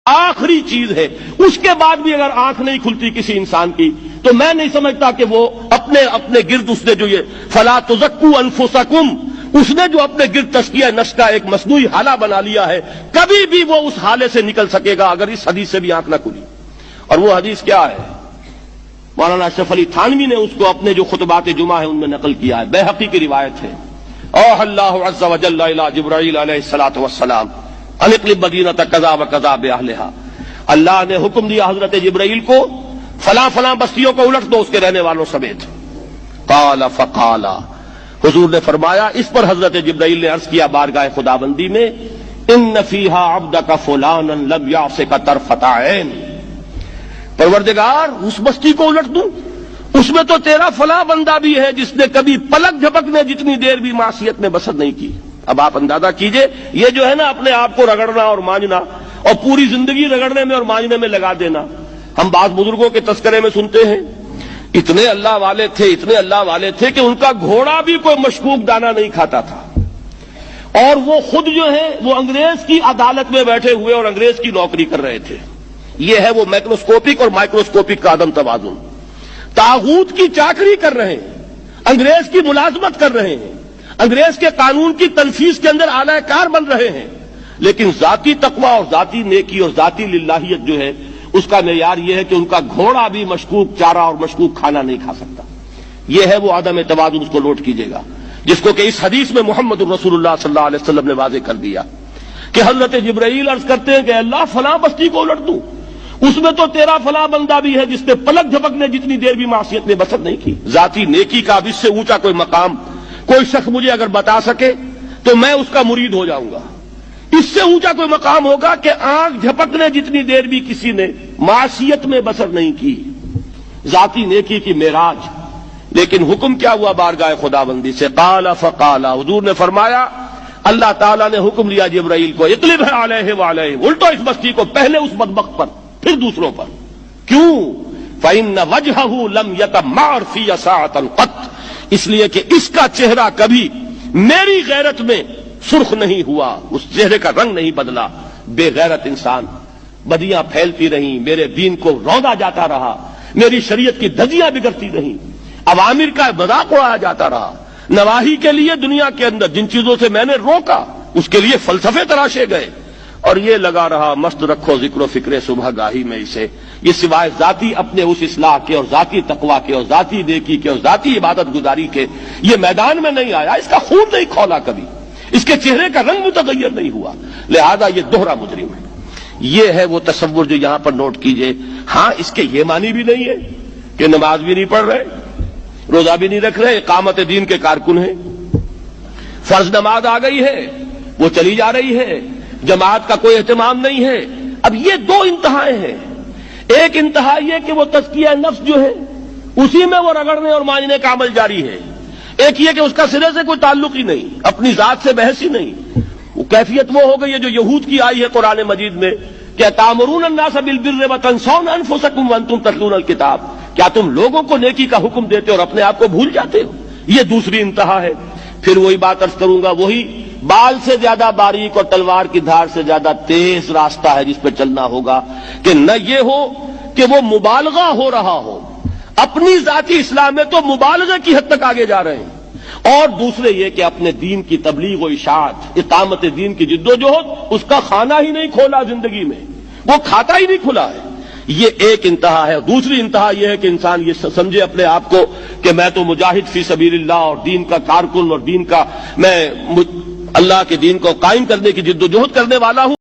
آخری چیز ہے، اس کے بعد بھی اگر آنکھ نہیں کھلتی کسی انسان کی تو میں نہیں سمجھتا کہ وہ اپنے گرد اس نے جو یہ فلا تزکوا انفسکم، اس نے جو اپنے گرد تزکیہ نفس کا ایک مصنوعی حالہ بنا لیا ہے، کبھی بھی وہ اس حالے سے نکل سکے گا اگر اس حدیث سے بھی آنکھ نہ کھلی۔ اور وہ حدیث کیا ہے؟ مولانا اشرف علی تھانوی نے اس کو اپنے جو خطبات جمعہ ہیں ان میں نقل کیا ہے، بیہقی کی روایت ہے۔ اوحى اللہ عز وجل الى جبرائیل علیہ الصلوۃ والسلام ان اقلب مدینۃ کذا وکذا باہلھا، اللہ نے حکم دیا حضرت جبرائیل کو فلاں فلاں بستیوں کو الٹ دو اس کے رہنے والوں سمیت۔ قال فقال، حضور نے فرمایا، اس پر حضرت جبرائیل نے عرض کیا بارگاہ خدابندی میں، ان فیہا عبدک فلانا لم یعصک طرفۃ عین، پروردگار اس بستی کو الٹ دوں، اس میں تو تیرا فلاں بندہ بھی ہے جس نے کبھی پلک جھپکنے جتنی دیر بھی معصیت میں بسر نہیں کی۔ اب آپ اندازہ کیجئے، یہ جو ہے نا اپنے آپ کو رگڑنا اور مانجنا اور پوری زندگی رگڑنے میں اور مانجنے میں لگا دینا، ہم بعض بزرگوں کے تذکرے میں سنتے ہیں اتنے اللہ والے تھے، اتنے اللہ والے تھے کہ ان کا گھوڑا بھی کوئی مشکوک دانہ نہیں کھاتا تھا، اور وہ خود جو ہے وہ انگریز کی عدالت میں بیٹھے ہوئے اور انگریز کی نوکری کر رہے تھے۔ یہ ہے وہ میکروسکوپک اور مائکروسکوپک کا عدم توازن، طاغوت کی چاکری کر رہے ہیں، انگریز کی ملازمت کر رہے ہیں، انگریز کے قانون کی تنفیذ کے اندر اعلی کار بن رہے ہیں، لیکن ذاتی تقوی اور ذاتی نیکی اور ذاتی للہیت جو ہے اس کا معیار یہ ہے کہ ان کا گھوڑا بھی مشکوک چارہ اور مشکوک کھانا نہیں کھا سکتا۔ یہ ہے وہ عدم توازن، اس کو نوٹ کیجئے گا، جس کو کہ اس حدیث میں محمد الرسول اللہ صلی اللہ علیہ وسلم نے واضح کر دیا کہ حضرت جبرائیل عرض کرتے ہیں کہ اللہ فلاں بستی کو الٹ دوں، اس میں تو تیرا فلاں بندہ بھی ہے جس نے پلک جھپکنے جتنی دیر بھی معصیت میں بسر نہیں کی۔ ذاتی نیکی کا اب اس سے اونچا کوئی مقام کوئی شخص مجھے اگر بتا سکے تو میں اس کا مرید ہو جاؤں گا۔ اس سے اونچا کوئی مقام ہوگا کہ آنکھ جھپکنے جتنی دیر بھی کسی نے معصیت میں بسر نہیں کی، ذاتی نیکی کی معراج۔ لیکن حکم کیا ہوا بارگاہ خداوندی سے؟ قال فقال، حضور نے فرمایا، اللہ تعالیٰ نے حکم لیا جبرائیل کو، اقلب علیہ وعلیہ، الٹو اس بستی کو، پہلے اس بدبخت پر پھر دوسروں پر۔ کیوں؟ فإن وجهه لم يتمعر في ساعة قط، اس لیے کہ اس کا چہرہ کبھی میری غیرت میں سرخ نہیں ہوا، اس چہرے کا رنگ نہیں بدلا۔ بے غیرت انسان، بدیاں پھیلتی رہیں، میرے دین کو روندا جاتا رہا، میری شریعت کی دھجیاں بگڑتی رہیں، عوامر کا مذاق اڑایا جاتا رہا، نواہی کے لیے دنیا کے اندر جن چیزوں سے میں نے روکا اس کے لیے فلسفے تراشے گئے، اور یہ لگا رہا مست رکھو ذکر و فکر صبح گاہی میں اسے، یہ سوائے ذاتی اپنے اس اصلاح کے اور ذاتی تقوی کے اور ذاتی نیکی کے اور ذاتی عبادت گزاری کے یہ میدان میں نہیں آیا، اس کا خون نہیں کھولا کبھی، اس کے چہرے کا رنگ متغیر نہیں ہوا، لہذا یہ دوہرا مجرم ہے۔ یہ ہے وہ تصور جو یہاں پر نوٹ کیجئے۔ ہاں، اس کے یہ معنی بھی نہیں ہے کہ نماز بھی نہیں پڑھ رہے، روزہ بھی نہیں رکھ رہے، اقامت دین کے کارکن ہیں، فرض نماز آ گئی ہے وہ چلی جا رہی ہے، جماعت کا کوئی اہتمام نہیں ہے۔ اب یہ دو انتہائیں ہیں، ایک انتہا یہ کہ وہ تزکیہ نفس جو ہے اسی میں وہ رگڑنے اور مانجنے کا عمل جاری ہے، ایک یہ کہ اس کا سرے سے کوئی تعلق ہی نہیں، اپنی ذات سے بحث ہی نہیں۔ وہ کیفیت وہ ہو گئی ہے جو یہود کی آئی ہے قرآن مجید میں کہ تامرون الناس بالبر وتنسون انفسکم وانتم تتلون الکتاب، کیا تم لوگوں کو نیکی کا حکم دیتے اور اپنے آپ کو بھول جاتے ہو؟ یہ دوسری انتہا ہے۔ پھر وہی بات عرض کروں گا، وہی بال سے زیادہ باریک اور تلوار کی دھار سے زیادہ تیز راستہ ہے جس پہ چلنا ہوگا کہ نہ یہ ہو کہ وہ مبالغہ ہو رہا ہو، اپنی ذاتی اصلاح میں تو مبالغہ کی حد تک آگے جا رہے ہیں، اور دوسرے یہ کہ اپنے دین کی تبلیغ و اشاعت، اقامت دین کی جد و جہد، اس کا کھانا ہی نہیں کھولا زندگی میں، وہ کھاتا ہی نہیں کھلا ہے۔ یہ ایک انتہا ہے۔ دوسری انتہا یہ ہے کہ انسان یہ سمجھے اپنے آپ کو کہ میں تو مجاہد فی سبیل اللہ اور دین کا کارکن اور دین کا میں اللہ کے دین کو قائم کرنے کی جد و جہد کرنے والا ہوں۔